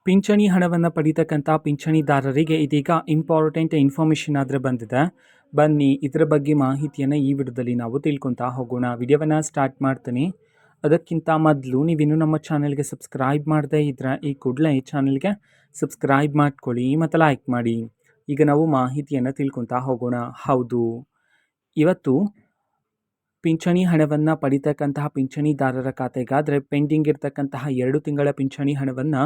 ಪಿಂಚಣಿ ಹಣವನ್ನು ಪಡಿತಕ್ಕಂಥ ಪಿಂಚಣಿದಾರರಿಗೆ ಇದೀಗ ಇಂಪಾರ್ಟೆಂಟ್ ಇನ್ಫಾರ್ಮೇಷನ್ ಆದರೆ ಬಂದಿದೆ. ಬನ್ನಿ ಇದರ ಬಗ್ಗೆ ಮಾಹಿತಿಯನ್ನು ಈ ವಿಡಿಯೋದಲ್ಲಿ ನಾವು ತಿಳ್ಕೊತಾ ಹೋಗೋಣ. ವಿಡಿಯೋವನ್ನು ಸ್ಟಾರ್ಟ್ ಮಾಡ್ತೀನಿ. ಅದಕ್ಕಿಂತ ಮೊದಲು ನೀವಿನ್ನೂ ನಮ್ಮ ಚಾನಲ್ಗೆ ಸಬ್ಸ್ಕ್ರೈಬ್ ಮಾಡದೇ ಇದ್ದರೆ ಈ ಕೂಡಲೇ ಚಾನಲ್ಗೆ ಸಬ್ಸ್ಕ್ರೈಬ್ ಮಾಡ್ಕೊಳ್ಳಿ ಮತ್ತು ಲೈಕ್ ಮಾಡಿ. ಈಗ ನಾವು ಮಾಹಿತಿಯನ್ನು ತಿಳ್ಕೊತಾ ಹೋಗೋಣ. ಹೌದು, ಇವತ್ತು ಪಿಂಚಣಿ ಹಣವನ್ನು ಪಡಿತಕ್ಕಂತಹ ಪಿಂಚಣಿದಾರರ ಖಾತೆಗಾದರೆ ಪೆಂಡಿಂಗ್ ಇರತಕ್ಕಂತಹ 2 ತಿಂಗಳ ಪಿಂಚಣಿ ಹಣವನ್ನು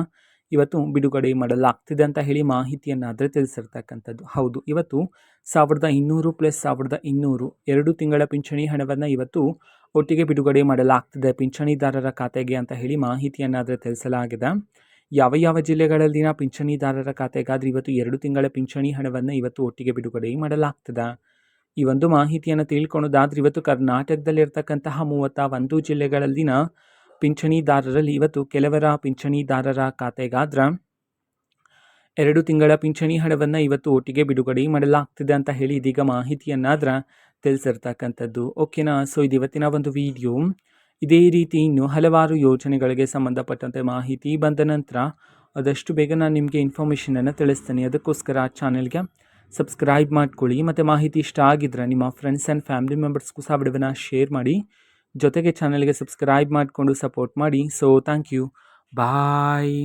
ಇವತ್ತು ಬಿಡುಗಡೆ ಮಾಡಲಾಗ್ತಿದೆ ಅಂತ ಹೇಳಿ ಮಾಹಿತಿಯನ್ನಾದರೆ ತಿಳಿಸಿರ್ತಕ್ಕಂಥದ್ದು. ಹೌದು, ಇವತ್ತು 1200 ಪ್ಲಸ್ 1200 2 ತಿಂಗಳ ಪಿಂಚಣಿ ಹಣವನ್ನು ಇವತ್ತು ಒಟ್ಟಿಗೆ ಬಿಡುಗಡೆ ಮಾಡಲಾಗ್ತಿದೆ ಪಿಂಚಣಿದಾರರ ಖಾತೆಗೆ ಅಂತ ಹೇಳಿ ಮಾಹಿತಿಯನ್ನಾದರೆ ತಿಳಿಸಲಾಗಿದೆ. ಯಾವ ಯಾವ ಜಿಲ್ಲೆಗಳಲ್ಲಿನ ಪಿಂಚಣಿದಾರರ ಖಾತೆಗಾದರೆ ಇವತ್ತು 2 ತಿಂಗಳ ಪಿಂಚಣಿ ಹಣವನ್ನು ಇವತ್ತು ಒಟ್ಟಿಗೆ ಬಿಡುಗಡೆ ಮಾಡಲಾಗ್ತದೆ. ಈ ಒಂದು ಮಾಹಿತಿಯನ್ನು ತಿಳ್ಕೊಳ್ಳೋದಾದ್ರೆ ಇವತ್ತು ಕರ್ನಾಟಕದಲ್ಲಿರ್ತಕ್ಕಂತಹ 31 ಜಿಲ್ಲೆಗಳಲ್ಲಿನ ಪಿಂಚಣಿದಾರರಲ್ಲಿ ಇವತ್ತು ಕೆಲವರ ಪಿಂಚಣಿದಾರರ ಖಾತೆಗಾದ್ರೆ 2 ತಿಂಗಳ ಪಿಂಚಣಿ ಹಣವನ್ನು ಇವತ್ತು ಒಟ್ಟಿಗೆ ಬಿಡುಗಡೆ ಮಾಡಲಾಗ್ತಿದೆ ಅಂತ ಹೇಳಿ ಇದೀಗ ಮಾಹಿತಿಯನ್ನಾದ್ರೆ ತಿಳಿಸಿರ್ತಕ್ಕಂಥದ್ದು. ಓಕೆನಾ? ಸೊ ಇದು ಇವತ್ತಿನ ಒಂದು ವಿಡಿಯೋ. ಇದೇ ರೀತಿ ಇನ್ನು ಹಲವಾರು ಯೋಜನೆಗಳಿಗೆ ಸಂಬಂಧಪಟ್ಟಂತೆ ಮಾಹಿತಿ ಬಂದ ನಂತರ ಆದಷ್ಟು ಬೇಗ ನಾನು ನಿಮಗೆ ಇನ್ಫಾರ್ಮೇಷನನ್ನು ತಿಳಿಸ್ತೀನಿ. ಅದಕ್ಕೋಸ್ಕರ ಚಾನೆಲ್ಗೆ ಸಬ್ಸ್ಕ್ರೈಬ್ ಮಾಡ್ಕೊಳ್ಳಿ ಮತ್ತು ಮಾಹಿತಿ ಇಷ್ಟ ಆಗಿದ್ರೆ ನಿಮ್ಮ ಫ್ರೆಂಡ್ಸ್ ಆ್ಯಂಡ್ ಫ್ಯಾಮಿಲಿ ಮೆಂಬರ್ಸ್ಗೂ ಸಹ ವಿಡಿಯೋನ ಶೇರ್ ಮಾಡಿ. ಜೊತೆಗೆ ಚಾನಲ್ಗೆ ಸಬ್ಸ್ಕ್ರೈಬ್ ಮಾಡಿಕೊಂಡು ಸಪೋರ್ಟ್ ಮಾಡಿ. So thank you. ಬಾಯ್.